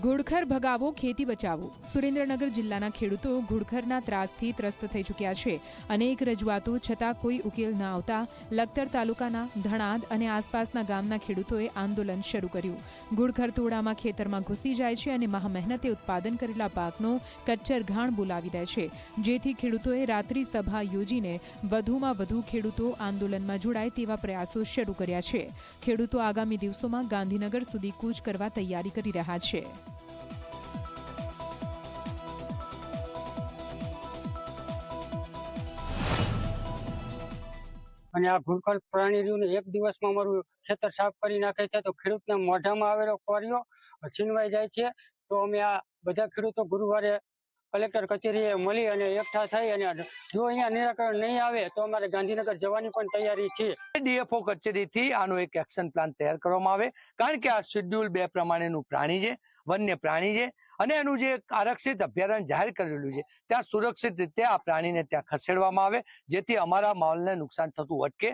ઘુડખર ભગાવો ખેતી બચાવો। સુરેન્દ્રનગર જિલ્લાના ખેડૂતો ઘુડખરના ત્રાસથી ત્રસ્ત થઈ ચૂક્યા છે। અનેક રજૂઆતો છતાં કોઈ ઉકેલ ન આવતા લખતર તાલુકાના ધણાદ અને આસપાસના ગામના ખેડૂતોએ આંદોલન શરૂ કર્યું। ઘુડખર ટોળામાં ખેતરમાં ઘૂસી જાય છે અને મહામહેનતે ઉત્પાદન કરેલા પાકનો કચ્ચર ઘાણ બોલાવી દે છે, જેથી ખેડૂતોએ રાત્રિ સભા યોજીને વધુમાં વધુ ખેડૂતો આંદોલનમાં જોડાય તેવા પ્રયાસો શરૂ કર્યા છે। ખેડૂતો આગામી દિવસોમાં ગાંધીનગર સુધી કૂચ કરવા તૈયારી કરી રહ્યા છે। અને આ ઘુડખર પ્રાણી રહ્યું એક દિવસમાં અમારું ખેતર સાફ કરી નાખે છે, તો ખેડૂતના મોઢામાં આવેલો કોરિયો છીનવાઈ જાય છે। તો અમે આ બધા ખેડૂતો ગુરુવારે કલેક્ટર કચેરીએ મળી અને એકઠા થઈ અને જો અહીંયા નિરાકરણ નહીં આવે તો અમારે ગાંધીનગર જવાની પણ તૈયારી છે। ડીએફઓ કચેરીથી આનો એક એક્શન પ્લાન તૈયાર કરવામાં આવે, કારણ કે આ શેડ્યુલ 2 પ્રમાણેનું પ્રાણી છે, વન્ય પ્રાણી છે અને એનું જે આરક્ષિત અભયારણ્ય જાહેર કરેલું છે ત્યાં સુરક્ષિત રીતે આ પ્રાણીને ત્યાં ખસેડવામાં આવે, જેથી અમારા માલને નુકસાન થતું અટકે।